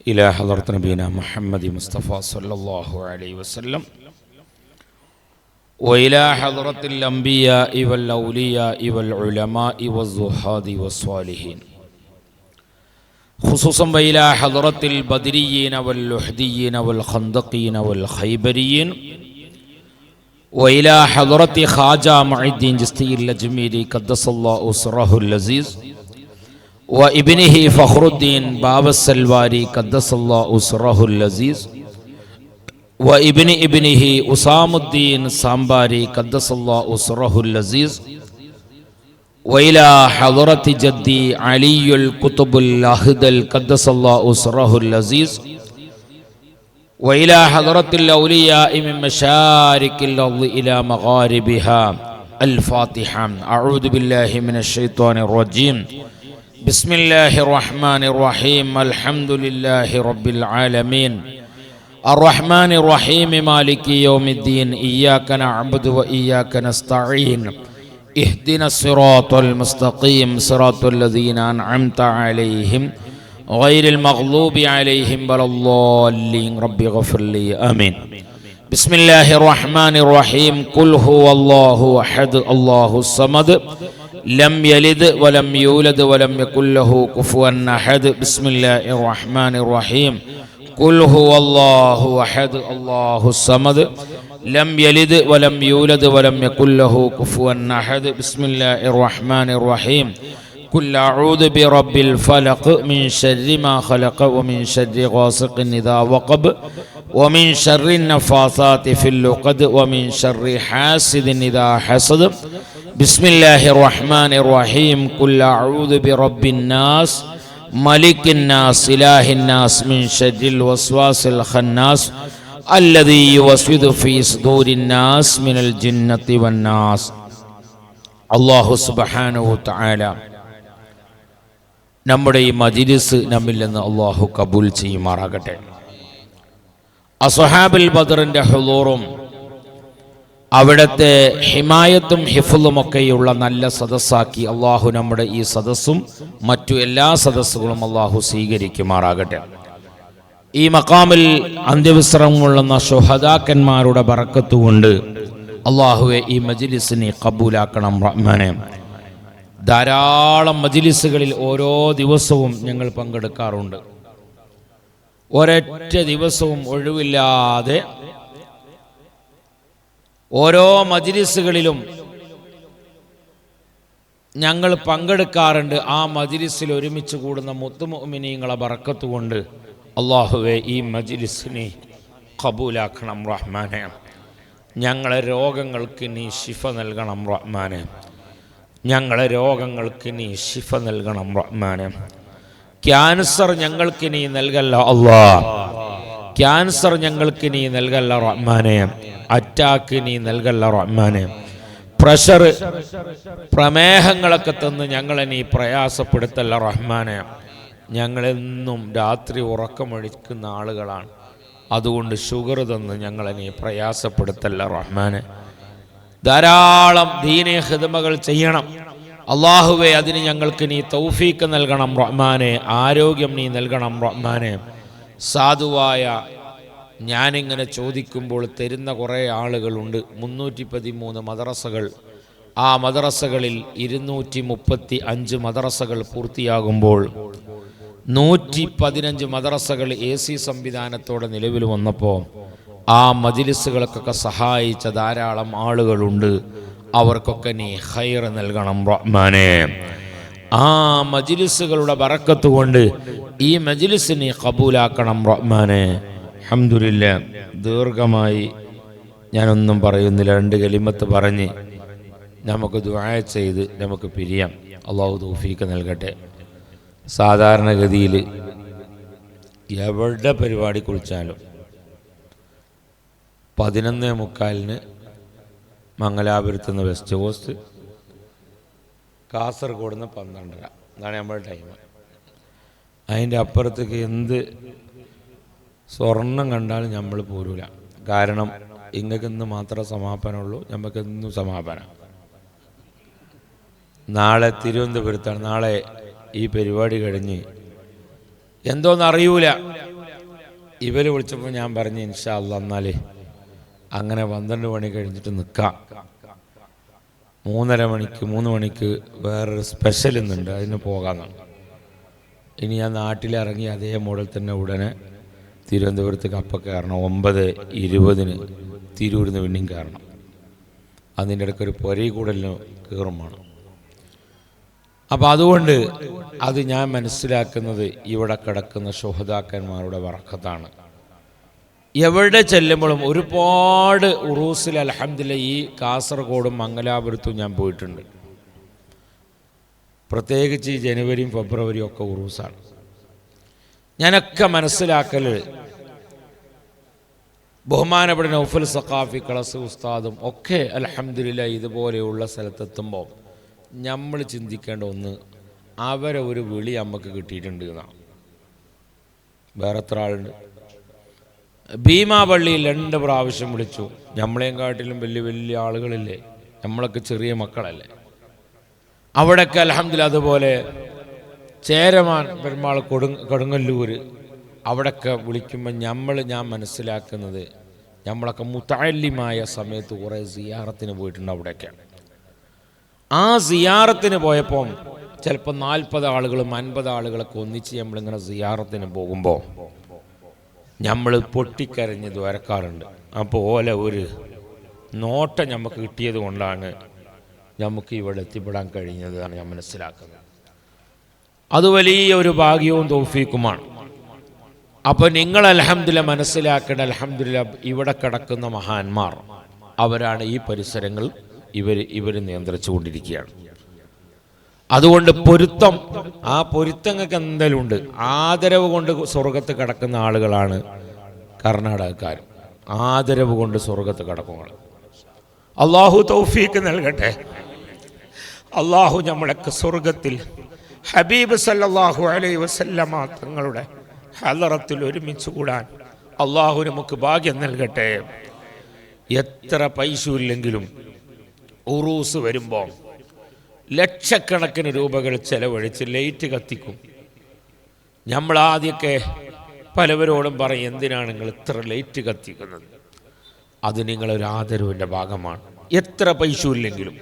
إلى حضرة نبينا محمد مصطفى صلى الله عليه وسلم وإلى حضرة الأنبياء والأولياء والعلماء والزهاد والصالحين خصوصا وإلى حضرة البدريين واللحديين والخندقين والخيبريين وإلى حضرة خواجة معين الدين جستي الأجميري قدس الله سره اللذيذ وابنه فخر الدين باب السلواري قدس الله سره اللذيذ وابن ابنه أسام الدين سامباري قدس الله سره اللذيذ وإلى حضرة جدي علي الكتب الأهدل قدس الله سره اللذيذ وإلى حضرة الأولياء من مشارق الأرض إلى مغاربها. الفاتحة. أعوذ بالله من الشيطان الرجيم. بسم الله الرحمن الرحيم. الحمد لله رب العالمين الرحمن الرحيم مالك يوم الدين إياك نعبد وإياك نستعين اهدنا الصراط المستقيم صراط الذين أنعمت عليهم غير المغلوب عليهم ولا الضالين رب اغفر لي آمين. بسم الله الرحمن الرحيم. قل هو الله أحد الله الصمد لم يلد ولم يولد ولم يكن له كفوا أحد. بسم الله الرحمن الرحيم. قل هو الله أحد الله الصمد لم يلد ولم يولد ولم يكن له كفوا أحد. بسم الله الرحمن الرحيم. قل أعوذ برب الفلق من شر ما خلق ومن شر غاسق إذا وقب ومن شر النفاثات في العقد ومن شر حاسد إذا حسد. بسم الله الرحمن الرحيم. قل أعوذ برب الناس ملك الناس إله الناس من شر الوسواس الخناس الذي يوسوس في صدور الناس من الجنة والناس. الله سبحانه وتعالى നമ്മുടെ ഈ മജ്‌ലിസ് നമ്മിൽ നിന്ന് അല്ലാഹു കബൂൽ ചെയ്യുമാറാകട്ടെ. അസ്ഹാബുൽ ബദറിന്റെ ഹുളൂറും അവിടുത്തെ ഹിമായത്തും ഹിഫ്ളും ഒക്കെയുള്ള നല്ല സദസ്സാക്കി അല്ലാഹു നമ്മുടെ ഈ സദസ്സും മറ്റു എല്ലാ സദസ്സുകളും അല്ലാഹു സ്വീകരിക്കുമാറാകട്ടെ. ഈ മഖാമിൽ അന്ത്യവിശ്രമം കൊള്ളുന്ന ശുഹദാക്കന്മാരുടെ ബറക്കത്ത് കൊണ്ട് അല്ലാഹുവേ ഈ മജ്‌ലിസിനെ കബൂലാക്കണം റഹ്മാനെ. ധാരാളം മജ്‌ലിസുകളിൽ ഓരോ ദിവസവും ഞങ്ങൾ പങ്കെടുക്കാറുണ്ട്. ഒരൊറ്റ ദിവസവും ഒഴിവില്ലാതെ ഓരോ മജ്‌ലിസുകളിലും ഞങ്ങൾ പങ്കെടുക്കാറുണ്ട്. ആ മജ്‌ലിസിൽ ഒരുമിച്ച് കൂടുന്ന മുത്തുമുഅ്മിനീങ്ങളെ ബറക്കത്ത് കൊണ്ട് അല്ലാഹുവേ ഈ മജ്‌ലിസിനെ ഖബൂലാക്കണം റഹ്മാനെ. ഞങ്ങളെ രോഗങ്ങൾക്ക് നീ ശിഫ നൽകണം റഹ്മാനെ. ഞങ്ങളെ രോഗങ്ങൾക്ക് നീ ശിഫ നൽകണം റഹ്മാനെ. ക്യാൻസർ ഞങ്ങൾക്ക് നീ നൽകല്ല അല്ലാഹ്. ക്യാൻസർ ഞങ്ങൾക്ക് നീ നൽകല്ല റഹ്മാനെ. അറ്റാക്ക് നീ നൽകല്ല റഹ്മാനെ. പ്രഷർ പ്രമേഹങ്ങളൊക്കെ തന്ന് ഞങ്ങളെ നീ പ്രയാസപ്പെടുത്തല്ല റഹ്മാനെ. ഞങ്ങളെന്നും രാത്രി ഉറക്കമൊഴിക്കുന്ന ആളുകളാണ്. അതുകൊണ്ട് ഷുഗർ തന്ന് ഞങ്ങളെ നീ പ്രയാസപ്പെടുത്തല്ല റഹ്മാനെ. ധാരാളം ദീനീ ഖിദ്മകൾ ചെയ്യണം അല്ലാഹുവേ. അതിന് ഞങ്ങൾക്ക് നീ തൗഫീക്ക് നൽകണം റഹ്മാനെ. ആരോഗ്യം നീ നൽകണം റഹ്മാനെ. സാധുവായ ഞാനിങ്ങനെ ചോദിക്കുമ്പോൾ തരുന്ന കുറേ ആളുകളുണ്ട്. 313 മദ്രസകൾ. ആ മദ്രസകളിൽ 235 മദ്രസകൾ പൂർത്തിയാകുമ്പോൾ 115 മദ്രസകൾ AC സംവിധാനത്തോടെ നിലവിൽ വന്നപ്പോൾ ആ മജ്‌ലിസുകൾക്കൊക്കെ സഹായിച്ച ധാരാളം ആളുകളുണ്ട്. അവർക്കൊക്കെ നീ ഖൈർ നൽകണം റഹ്മാനെ. ആ മജ്‌ലിസുകളുടെ ബറക്കത്ത് കൊണ്ട് ഈ മജ്‌ലിസ് നീ ഖബൂലാക്കണം റഹ്മാനെ. അൽഹംദുലില്ലാ. ദീർഘമായി ഞാനൊന്നും പറയുന്നില്ല. 2 കലിമത്ത് പറഞ്ഞ് നമുക്ക് ദുആ ചെയ്ത് നമുക്ക് പിരിയാം. അല്ലാഹു തൗഫീഖ് നൽകട്ടെ. സാധാരണഗതിയിൽ എവിടെ പരിപാടി കുറിച്ചാലും 11:45 മംഗലാപുരത്ത് നിന്ന് വെസ്റ്റ് കോസ്റ്റ്, കാസർഗോഡ് നിന്ന് 12:30. അതാണ് നമ്മുടെ ടൈം. അതിൻ്റെ അപ്പുറത്തേക്ക് എന്ത് സ്വർണം കണ്ടാലും നമ്മൾ പോരൂല. കാരണം ഇങ്ങക്കിന്ന് മാത്രമേ സമാപനമുള്ളൂ, നമുക്കെന്നും സമാപനം. നാളെ തിരുവനന്തപുരത്താണ്. നാളെ ഈ പരിപാടി കഴിഞ്ഞ് എന്തോന്നറിയൂല ഇവർ വിളിച്ചപ്പോൾ ഞാൻ പറഞ്ഞു ഇൻഷാ അല്ലാ എന്നാൽ അങ്ങനെ 12 മണി കഴിഞ്ഞിട്ട് നിൽക്കാം. 3 മണിക്ക് വേറൊരു സ്പെഷ്യൽ ഇന്നുണ്ട്, അതിന് പോകാമെന്നാണ്. ഇനി ഞാൻ നാട്ടിലിറങ്ങി അതേ മോഡൽ തന്നെ ഉടനെ തിരുവനന്തപുരത്തേക്ക് അപ്പം കയറണം. 9:20 തിരൂരിൽ നിന്ന് വീണ്ടും കയറണം. അതിൻ്റെ ഇടയ്ക്കൊരു പൊരയിൽ കൂടലിന് കയറുമാണ്. അപ്പം അതുകൊണ്ട് അത് ഞാൻ മനസ്സിലാക്കുന്നത് ഇവിടെ കിടക്കുന്ന ശുഹദാക്കന്മാരുടെ ബറക്കത്താണ്. എവിടെ ചെല്ലുമ്പോഴും ഒരുപാട് ഉറൂസിൽ അൽഹംദുലില്ലാഹ് ഈ കാസർഗോഡും മംഗലാപുരത്തും ഞാൻ പോയിട്ടുണ്ട്. പ്രത്യേകിച്ച് ഈ ജനുവരിയും ഫെബ്രുവരിയും ഒക്കെ ഉറൂസാണ്. ഞാനൊക്കെ മനസ്സിലാക്കൽ ബഹുമാനപ്പെട്ട നൗഫൽ സഖാഫി കളസ് ഉസ്താദും ഒക്കെ അൽഹംദുലില്ലാഹ് ഇതുപോലെയുള്ള സ്ഥലത്തെത്തുമ്പോൾ നമ്മൾ ചിന്തിക്കേണ്ട ഒന്ന്, അവരെ ഒരു വിളി നമുക്ക് കിട്ടിയിട്ടുണ്ട് എന്നാണ്. വേറെ എത്ര ആളുണ്ട്? ഭീമാപള്ളിയിൽ 2 പ്രാവശ്യം വിളിച്ചു. നമ്മളെയും കാട്ടിലും വലിയ വലിയ ആളുകളില്ലേ, നമ്മളൊക്കെ ചെറിയ മക്കളല്ലേ. അവിടെയൊക്കെ അൽഹംദുലില്ലാഹ് അതുപോലെ ചേരമാൻ പെരുമാൾ കൊടുങ്ങല്ലൂർ അവിടെയൊക്കെ വിളിക്കുമ്പോൾ ഞാൻ മനസ്സിലാക്കുന്നത് നമ്മളൊക്കെ മുതഅല്ലിമായ സമയത്ത് കുറേ സിയാറത്തിന് പോയിട്ടുണ്ട്. അവിടെയൊക്കെ ആ സിയാറത്തിന് പോയപ്പോൾ ചിലപ്പോൾ 40 ആളുകളും 50 ആളുകളൊക്കെ ഒന്നിച്ച് നമ്മളിങ്ങനെ സിയാറത്തിന് പോകുമ്പോൾ നമ്മൾ പൊട്ടിക്കരഞ്ഞ് ദ്വാരക്കാറുണ്ട്. അപ്പോൾ ഓലെ ഒരു നോട്ടം നമുക്ക് കിട്ടിയത് കൊണ്ടാണ് നമുക്ക് ഇവിടെ എത്തിപ്പെടാൻ കഴിഞ്ഞതാണ് ഞാൻ മനസ്സിലാക്കുന്നത്. അത് വലിയൊരു ഭാഗ്യവും തൗഫീക്കുമാണ്. അപ്പോൾ നിങ്ങൾ അൽഹംദുലില്ലാഹ് മനസ്സിലാക്കേണ്ട, അൽഹംദുലില്ലാഹ് ഇവിടെ കിടക്കുന്ന മഹാന്മാർ അവരാണ് ഈ പരിസരങ്ങൾ ഇവർ നിയന്ത്രിച്ചു കൊണ്ടിരിക്കുകയാണ്. അതുകൊണ്ട് പൊരുത്തം, ആ പൊരുത്തങ്ങൾക്ക് എന്തെങ്കിലും ഉണ്ട്. ആദരവ് കൊണ്ട് സ്വർഗത്ത് കിടക്കുന്ന ആളുകളാണ് കർണാടകക്കാർ. ആദരവ് കൊണ്ട് സ്വർഗത്ത് കിടക്കുക. അള്ളാഹു തൗഫീക്ക് നൽകട്ടെ. അള്ളാഹു നമ്മളൊക്കെ സ്വർഗത്തിൽ ഹബീബ് സല്ലല്ലാഹു അലൈഹി വസല്ലമ തങ്ങളുടെ ഹളറത്തിൽ ഒരുമിച്ച് കൂടാൻ അള്ളാഹു നമുക്ക് ഭാഗ്യം നൽകട്ടെ. എത്ര പൈസ ഇല്ലെങ്കിലും ഉറൂസ് വരുമ്പോൾ ലക്ഷക്കണക്കിന് രൂപകൾ ചെലവഴിച്ച് ലൈറ്റ് കത്തിക്കും. നമ്മൾ ആദ്യമൊക്കെ പലവരോടും പറയും, എന്തിനാണ് നിങ്ങൾ ഇത്ര ലൈറ്റ് കത്തിക്കുന്നത്? അത് നിങ്ങളൊരു ആദരവിൻ്റെ ഭാഗമാണ്. എത്ര പൈസ ഇല്ലെങ്കിലും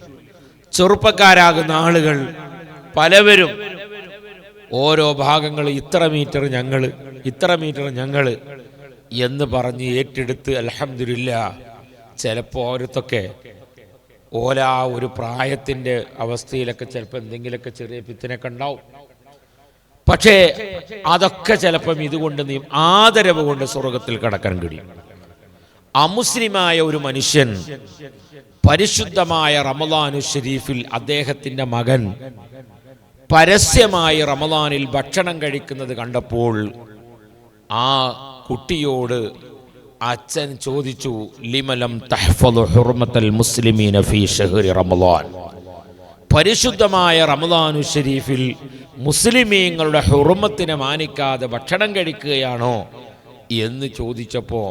ചെറുപ്പക്കാരാകുന്ന ആളുകൾ പലവരും ഓരോ ഭാഗങ്ങൾ ഇത്ര മീറ്റർ ഞങ്ങൾ എന്ന് പറഞ്ഞ് ഏറ്റെടുത്ത് അൽഹംദുലില്ലാഹ് ചിലപ്പോൾ ഓരോരുത്തൊക്കെ ഓല ഒരു പ്രായത്തിൻ്റെ അവസ്ഥയിലൊക്കെ ചിലപ്പോൾ എന്തെങ്കിലുമൊക്കെ ചെറിയ പിത്തിനൊക്കെ ഉണ്ടാവും. പക്ഷേ അതൊക്കെ ചിലപ്പം ഇതുകൊണ്ട് നീ ആദരവ് കൊണ്ട് സ്വർഗത്തിൽ കടക്കാൻ കഴിയും. അമുസ്ലിമായ ഒരു മനുഷ്യൻ പരിശുദ്ധമായ റമളാനു ഷരീഫിൽ അദ്ദേഹത്തിൻ്റെ മകൻ പരസ്യമായി റമളാനിൽ ഭക്ഷണം കഴിക്കുന്നത് കണ്ടപ്പോൾ ആ കുട്ടിയോട് അച്ഛൻ ചോദിച്ചു, ലിമലം തഹ്ഫദു ഹുർമത്തൽ മുസ്ലിമീന ഫീ ശഹ്രി റമളാൻ, പരിശുദ്ധമായ റമളാനു ഷരീഫിൽ മുസ്ലിമീങ്ങളുടെ ഹുർമത്തിനെ മാനിക്കാതെ ഭക്ഷണം കഴിക്കുകയാണോ എന്ന് ചോദിച്ചപ്പോൾ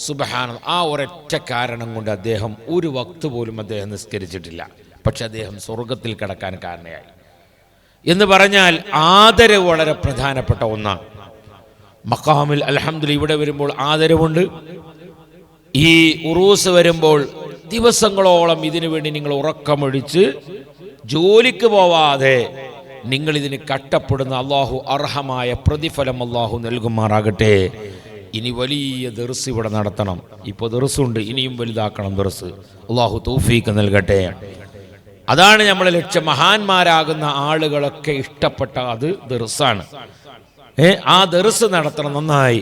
സുബ്ഹാനല്ലാഹ്, ആ ഒരൊറ്റ കാരണം കൊണ്ട് അദ്ദേഹം ഒരു വക്ത് പോലും അദ്ദേഹം നിസ്കരിച്ചിട്ടില്ല. പക്ഷെ അദ്ദേഹം സ്വർഗത്തിൽ കടക്കാൻ കാരണയായി. എന്ന് പറഞ്ഞാൽ ആദരവ് വളരെ പ്രധാനപ്പെട്ട ഒന്നാണ്. മഖാമിൽ അൽഹംദുലില്ലാഹ് ഇവിടെ വരുമ്പോൾ ആദരവുണ്ട്. ഈ ഉറൂസ് വരുമ്പോൾ ദിവസങ്ങളോളം ഇതിനു വേണ്ടി നിങ്ങൾ ഉറക്കമൊഴിച്ച് ജോലിക്ക് പോവാതെ നിങ്ങൾ ഇതിന് കഷ്ടപ്പെടുന്ന അള്ളാഹു അർഹമായ പ്രതിഫലം അള്ളാഹു നൽകുമാറാകട്ടെ. ഇനി വലിയ ദർസ് ഇവിടെ നടത്തണം. ഇപ്പോൾ ദർസുണ്ട്, ഇനിയും വലുതാക്കണം ദർസ്. അള്ളാഹു തൗഫീക്ക് നൽകട്ടെ. അതാണ് നമ്മളെ ലക്ഷ്യം. മഹാന്മാരാകുന്ന ആളുകളൊക്കെ ഇഷ്ടപ്പെട്ട അത് ദർസാണ്. ആ ദർസ് നടത്തണം. നന്നായി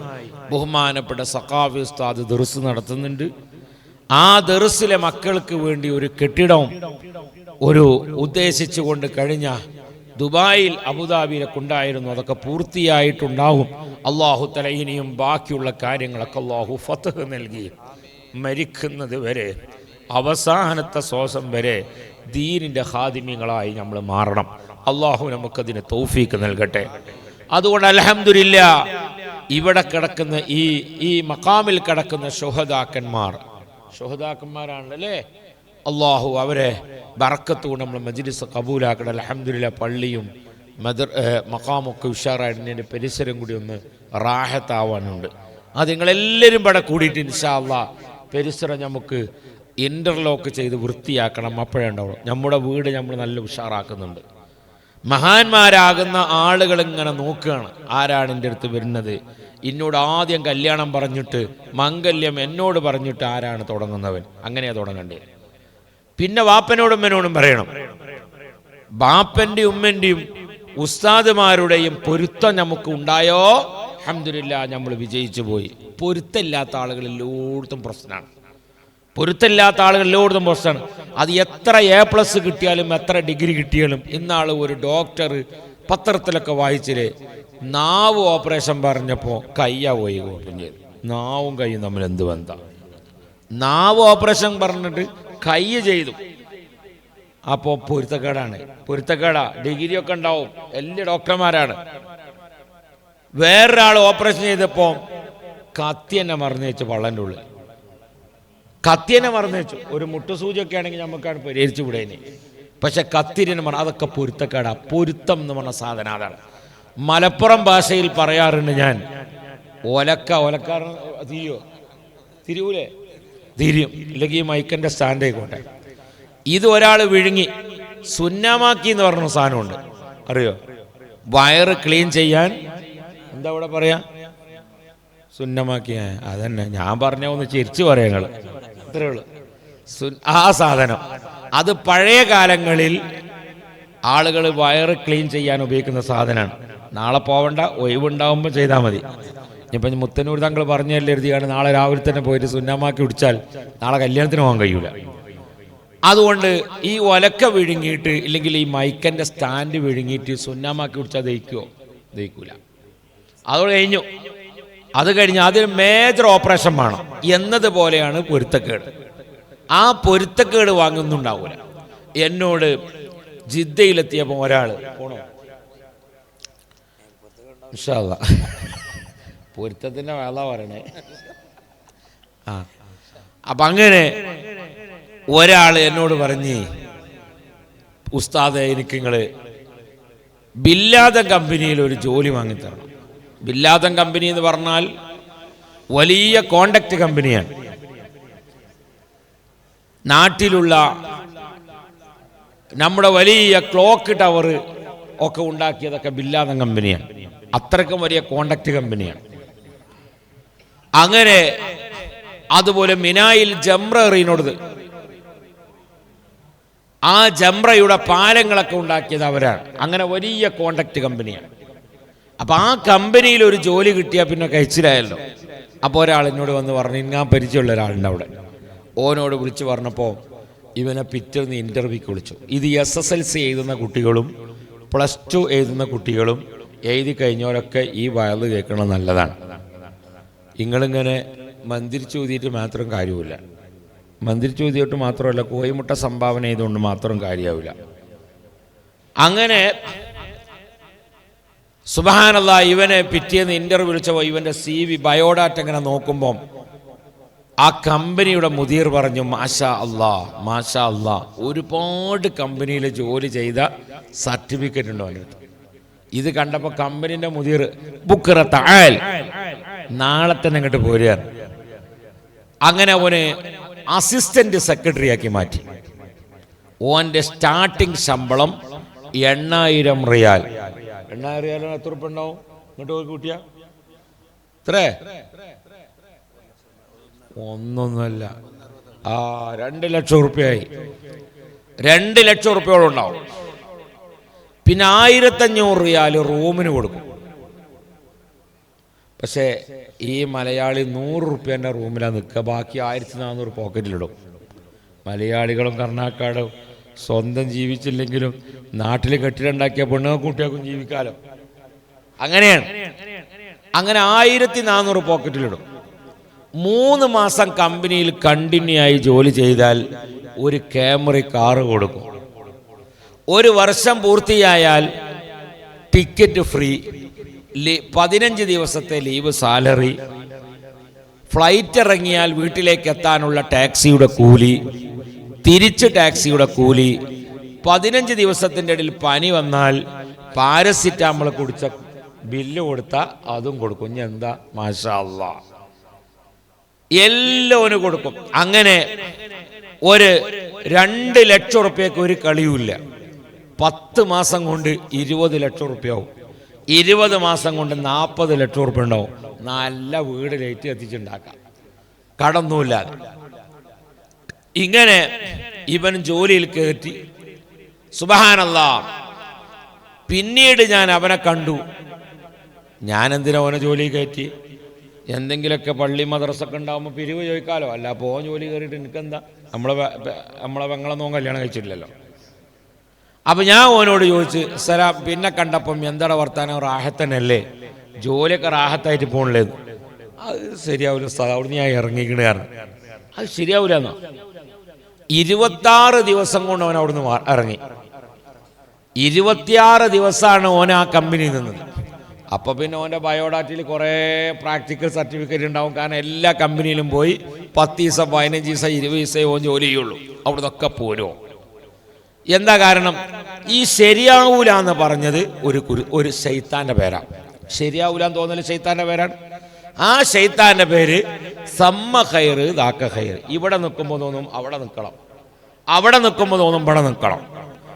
ബഹുമാനപ്പെട്ട സഖാഫി ഉസ്താദ് ദർസ് നടത്തുന്നുണ്ട്. ആ ദർസിലെ മക്കൾക്ക് വേണ്ടി ഒരു കെട്ടിടം ഉദ്ദേശിച്ചുകൊണ്ട് കഴിഞ്ഞ ദുബായിൽ അബുദാബിയിലൊക്കെ ഉണ്ടായിരുന്നു. അതൊക്കെ പൂർത്തിയായിട്ടുണ്ടാവും. അള്ളാഹു തആല ഇനിയും ബാക്കിയുള്ള കാര്യങ്ങളൊക്കെ അള്ളാഹു ഫത്ഹ് നൽകി മരിക്കുന്നത് വരെ അവസാനത്തെ ശ്വാസം വരെ ദീനിൻ്റെ ഖാദിമീങ്ങളായി നമ്മൾ മാറണം. അള്ളാഹു നമുക്കതിന് തൗഫീക്ക് നൽകട്ടെ. അതുകൊണ്ട് അൽഹംദുലില്ലാഹ് ഇവിടെ കിടക്കുന്ന ഈ മഖാമിൽ കിടക്കുന്ന ശുഹദാക്കന്മാരാണല്ലേ, അള്ളാഹു അവരെ ബറക്കത്ത് കൊണ്ട് നമ്മൾ മജ്ലിസ് കബൂലാക്കണം. അൽഹംദുലില്ലാഹ് പള്ളിയും മഖാമൊക്കെ ഉഷാറായിട്ട് പരിസരം കൂടി ഒന്ന് റാഹത്താവാനുണ്ട്. അത് നിങ്ങളെല്ലാവരും ഇവിടെ കൂടിയിട്ട് ഇൻഷാ അല്ലാഹ് പരിസരം നമുക്ക് ഇൻ്റർലോക്ക് ചെയ്ത് വൃത്തിയാക്കണം. അപ്പോഴേ ഉണ്ടാവും നമ്മുടെ വീട് നമ്മൾ നല്ല ഉഷാറാക്കുന്നുണ്ട്. മഹാന്മാരാകുന്ന ആളുകൾ ഇങ്ങനെ നോക്കുകയാണ്, ആരാണ് എൻ്റെ അടുത്ത് വരുന്നത്, എന്നോട് ആദ്യം കല്യാണം പറഞ്ഞിട്ട് മംഗല്യം എന്നോട് പറഞ്ഞിട്ട് ആരാണ് തുടങ്ങുന്നവൻ, അങ്ങനെയാ തുടങ്ങേണ്ടത്. പിന്നെ വാപ്പനോടും ഉമ്മനോടും പറയണം. ബാപ്പൻ്റെയും ഉമ്മൻ്റെയും ഉസ്താദുമാരുടെയും പൊരുത്തം നമുക്ക് ഉണ്ടായോ അൽഹംദുലില്ലാഹ് നമ്മൾ വിജയിച്ചു പോയി. പൊരുത്തമില്ലാത്ത ആളുകൾ എല്ലായിടത്തും പ്രശ്നമാണ്. പൊരുത്തമില്ലാത്ത ആളുകൾ എല്ലായിടത്തും പ്രശ്നമാണ്. അത് എത്ര A+ കിട്ടിയാലും എത്ര ഡിഗ്രി കിട്ടിയാലും. ഇന്നാൾ ഒരു ഡോക്ടർ പത്രത്തിലൊക്കെ വായിച്ചില്ലേ, നാവ് ഓപ്പറേഷൻ പറഞ്ഞപ്പോൾ കയ്യാ പോയി ഓപ്പറേഷൻ ചെയ്തു. നാവും കയ്യും തമ്മിൽ എന്ത് ബന്ധം? നാവ് ഓപ്പറേഷൻ പറഞ്ഞിട്ട് കൈ ചെയ്തു. അപ്പോൾ പൊരുത്തക്കേടാണ്, പൊരുത്തക്കേടാ. ഡിഗ്രിയൊക്കെ ഉണ്ടാവും, എല്ലാ ഡോക്ടർമാരാണ്. വേറൊരാൾ ഓപ്പറേഷൻ ചെയ്തപ്പോൾ കത്തി തന്നെ മറന്നു വെച്ചു, പള്ളൻ്റെ ഉള്ളിൽ കത്തി തന്നെ മറന്നു വെച്ചു. ഒരു മുട്ടുസൂചിയൊക്കെ ആണെങ്കിൽ നമുക്കാണ് പരിഹരിച്ചു വിടേനെ. പക്ഷെ കത്തിരിനെ അതൊക്കെ പൊരുത്തക്കേടാ. പൊരുത്തം എന്ന് പറഞ്ഞ സാധനം അതാണ്. മലപ്പുറം ഭാഷയിൽ പറയാറുണ്ട് ഞാൻ, ഒലക്കാർ തിരിയോ, തിരിയൂലേ? തിരിയും. ഇല്ലെങ്കിൽ ഈ മൈക്കൻ്റെ സ്റ്റാൻഡായിക്കോട്ടെ. ഇത് ഒരാൾ വിഴുങ്ങി സുന്നമാക്കി എന്ന് പറഞ്ഞ സാധനമുണ്ട്, അറിയോ? വയറ് ക്ലീൻ ചെയ്യാൻ എന്താ ഇവിടെ പറയാ? സുന്നമാക്കി. അതന്നെ ഞാൻ പറഞ്ഞ ഒന്ന് ചിരിച്ചു പറയാം നിങ്ങൾ, അത്രേ ഉള്ളൂ. ആ സാധനം അത് പഴയ കാലങ്ങളിൽ ആളുകൾ വയറ് ക്ലീൻ ചെയ്യാൻ ഉപയോഗിക്കുന്ന സാധനമാണ്. നാളെ പോവണ്ട, ഒഴിവുണ്ടാവുമ്പോൾ ചെയ്താൽ മതി. ഇപ്പം മുത്തന്നൂർ താങ്കൾ പറഞ്ഞല്ലേ എഴുതിയാണ്, നാളെ രാവിലെ തന്നെ പോയിട്ട് സുന്നമാക്കി കുടിച്ചാൽ നാളെ കല്യാണത്തിന് പോകാൻ കഴിയൂല. അതുകൊണ്ട് ഈ ഒലക്ക വിഴുങ്ങിയിട്ട് ഇല്ലെങ്കിൽ ഈ മൈക്കൻ്റെ സ്റ്റാൻഡ് വിഴുങ്ങിയിട്ട് സുന്നമാക്കി കുടിച്ചാൽ ദഹിക്കുമോ? ദഹിക്കൂല. അതോടെ കഴിഞ്ഞു. അത് കഴിഞ്ഞ് അതിന് മേജർ ഓപ്പറേഷൻ വേണം എന്നതുപോലെയാണ് പൊരുത്തക്കേട്. ആ പൊരുത്തക്കേട് വാങ്ങുന്നുണ്ടാവൂല. എന്നോട് ജിദ്ദയിലെത്തിയപ്പോൾ ഒരാൾ പോണോ ഇൻഷാ അല്ലാഹ് പൊരുത്തത്തിൻ്റെ വേള പറയണേ. അപ്പം അങ്ങനെ ഒരാൾ എന്നോട് പറഞ്ഞ്, ഉസ്താദെ എനിക്ക് നിങ്ങൾ ബില്ലാദം കമ്പനിയിൽ ഒരു ജോലി വാങ്ങിത്തരണം. ബില്ലാദം കമ്പനി എന്ന് പറഞ്ഞാൽ വലിയ കോണ്ടാക്ട് കമ്പനിയാണ്. നാട്ടിലുള്ള നമ്മുടെ വലിയ ക്ലോക്ക് ടവർ ഒക്കെ ഉണ്ടാക്കിയതൊക്കെ ബില്ലാദം കമ്പനിയാണ്. അത്രയ്ക്കും വലിയ കോണ്ടാക്ട് കമ്പനിയാണ്. അങ്ങനെ അതുപോലെ മിനായിൽ ജംറ എറിയുന്നത്, ആ ജംറയുടെ പാലങ്ങളൊക്കെ ഉണ്ടാക്കിയത് അവരാണ്. അങ്ങനെ വലിയ കോണ്ടാക്ട് കമ്പനിയാണ്. അപ്പം ആ കമ്പനിയിൽ ഒരു ജോലി കിട്ടിയാൽ പിന്നെ കഴിച്ചിലായല്ലോ. അപ്പോൾ ഒരാൾ എന്നോട് വന്ന് പറഞ്ഞു, ഞാൻ പരിചയമുള്ള ഒരാളുണ്ട് അവിടെ. ഓനോട് വിളിച്ച് പറഞ്ഞപ്പോൾ ഇവനെ പിറ്റേന്ന് ഇൻ്റർവ്യൂക്ക് വിളിച്ചു. ഇത് SSLC എഴുതുന്ന കുട്ടികളും +2 എഴുതുന്ന കുട്ടികളും എഴുതി കഴിഞ്ഞവരൊക്കെ ഈ വയല് കേൾക്കണം, നല്ലതാണ്. നിങ്ങളിങ്ങനെ മന്ദിരിച്ച് ഊതിയിട്ട് മാത്രം കാര്യമില്ല. മന്ദിരിച്ച് ഊതിയിട്ട് മാത്രമല്ല, കോയിമുട്ട സംഭാവന ചെയ്തുകൊണ്ട് മാത്രം കാര്യമാവില്ല. അങ്ങനെ സുബ്ഹാനല്ലാഹ് ഇവനെ പിറ്റേന്ന് ഇൻ്റർവ്യൂ വിളിച്ചപ്പോൾ ഇവൻ്റെ CV ബയോഡാറ്റ ഇങ്ങനെ നോക്കുമ്പം ആ കമ്പനിയുടെ മുദീർ പറഞ്ഞു, മാഷാ അല്ലാ, മാഷാ അല്ലാ, ഒരുപാട് കമ്പനിയിൽ ജോലി ചെയ്ത സർട്ടിഫിക്കറ്റ് ഉണ്ടോ അതിനകത്ത്. ഇത് കണ്ടപ്പോൾ കമ്പനീൻ്റെ മുദീർ ബുക്കറ തആൽ, നാളെ തന്നെ അങ്ങോട്ട് പോരുകയാണ്. അങ്ങനെ അവന് അസിസ്റ്റന്റ് സെക്രട്ടറി ആക്കി മാറ്റി. ഓൻ്റെ സ്റ്റാർട്ടിങ് ശമ്പളം 8000 റിയാൽ. 8000 റിയാലിന് എത്ര ഉറുപ്പിക ഉണ്ടാവും? ഇങ്ങോട്ട് പോയി കൂട്ടിയ ഇത്രേ ഒന്നൊന്നുമല്ല, 2 ലക്ഷം ഉറുപ്പിയായി. 2 ലക്ഷം ഉറുപ്പിയോളം ഉണ്ടാവും. പിന്നെ 1500 റിയാൽ റൂമിന് കൊടുക്കും. പക്ഷേ ഈ മലയാളി 100 ഉറുപ്പ്യൻ്റെ റൂമിലാണ് നിൽക്കുക, ബാക്കി 1400 പോക്കറ്റിലിടും. മലയാളികളും കർണാടകയും സ്വന്തം ജീവിച്ചില്ലെങ്കിലും നാട്ടിൽ കെട്ടിടമുണ്ടാക്കിയ പെണ്ണുങ്ങൾക്ക് കുട്ടികൾക്കും ജീവിക്കാലോ. അങ്ങനെയാണ്. അങ്ങനെ 1400 പോക്കറ്റിലിടും. 3 മാസം കമ്പനിയിൽ കണ്ടിന്യൂ ആയി ജോലി ചെയ്താൽ ഒരു ക്യാമറി കാറ് കൊടുക്കും. 1 വർഷം പൂർത്തിയായാൽ ടിക്കറ്റ് ഫ്രീ, 15 ദിവസത്തെ ലീവ് സാലറി, ഫ്ലൈറ്റ് ഇറങ്ങിയാൽ വീട്ടിലേക്ക് എത്താനുള്ള ടാക്സിയുടെ കൂലി, തിരിച്ച് ടാക്സിയുടെ കൂലി, 15 ദിവസത്തിൻ്റെ ഇടയിൽ പനി വന്നാൽ പാരസിറ്റാമോൾ കുടിച്ച ബില്ല് കൊടുത്താൽ അതും കൊടുക്കും. ഇനി എന്താ? മാഷാ അല്ലാഹ്. എല്ലാം കൊടുക്കും. അങ്ങനെ ഒരു 2 ലക്ഷം ഉറുപ്പ്യക്ക് ഒരു കളിയുമില്ല. 10 മാസം കൊണ്ട് 20 ലക്ഷം ഉറുപ്പ്യാവും. 20 മാസം കൊണ്ട് 40 ലക്ഷം ഉറുപ്പ്യ ഉണ്ടാവും. നല്ല വീട് ലൈറ്റ് എത്തിച്ചുണ്ടാക്കാം, കടന്നുമില്ലാതെ. ഇങ്ങനെ ഇവൻ ജോലിയിൽ കയറ്റി. സുബ്ഹാനല്ലാഹ്. പിന്നീട് ഞാൻ അവനെ കണ്ടു. ഞാൻ എന്തിനാ അവനെ ജോലി കയറ്റി? എന്തെങ്കിലുമൊക്കെ പള്ളി മദ്രസൊക്കെ ഉണ്ടാകുമ്പോൾ പിരിവ് ചോദിക്കാമല്ലോ. അല്ല പോകാൻ ജോലി കയറിയിട്ട് എനിക്കെന്താ? നമ്മളെ പെങ്ങളൊന്നും കല്യാണം കഴിച്ചിട്ടില്ലല്ലോ. അപ്പം ഞാൻ ഓനോട് ചോദിച്ച്, സലാം, പിന്നെ കണ്ടപ്പം എന്താണ് വർത്താനം, റാഹത്തനല്ലേ, ജോലിയൊക്കെ റാഹത്തായിട്ട് പോകണില്ലേ? അത് ശരിയാവില്ല ഉസ്താദ്, അവിടുന്ന് ഞാൻ ഇറങ്ങിക്കണ കാരണം. അത് ശരിയാവില്ല എന്നാ. 26 ദിവസം കൊണ്ട് ഓൻ അവിടുന്ന് ഇറങ്ങി. 26 ദിവസമാണ് ഓൻ ആ കമ്പനിയിൽ നിന്നത്. അപ്പോൾ പിന്നെ ഓൻ്റെ ബയോഡാറ്റയിൽ കുറേ പ്രാക്ടിക്കൽ സർട്ടിഫിക്കറ്റ് ഉണ്ടാവും. കാരണം എല്ലാ കമ്പനിയിലും പോയി 10 ദിവസം 15 ദിവസം 20 ദിവസമേ ഓൻ ജോലി ചെയ്യുള്ളൂ. അവിടുന്നൊക്കെ പോരുമോ? എന്താ കാരണം? ഈ ശരിയാവൂല എന്ന് പറഞ്ഞത് ഒരു ശൈത്താൻ്റെ പേരാണ്. ശരിയാവൂല എന്ന് തോന്നല് ശൈത്താൻ്റെ പേരാണ്. ആ ശൈത്താൻ്റെ പേര് സമ്മ ഖൈർ ദാക്ക ഖൈർ. ഇവിടെ നിൽക്കുമ്പോൾ തോന്നും അവിടെ നിൽക്കണം, അവിടെ നിൽക്കുമ്പോൾ തോന്നും ഇവിടെ നിൽക്കണം.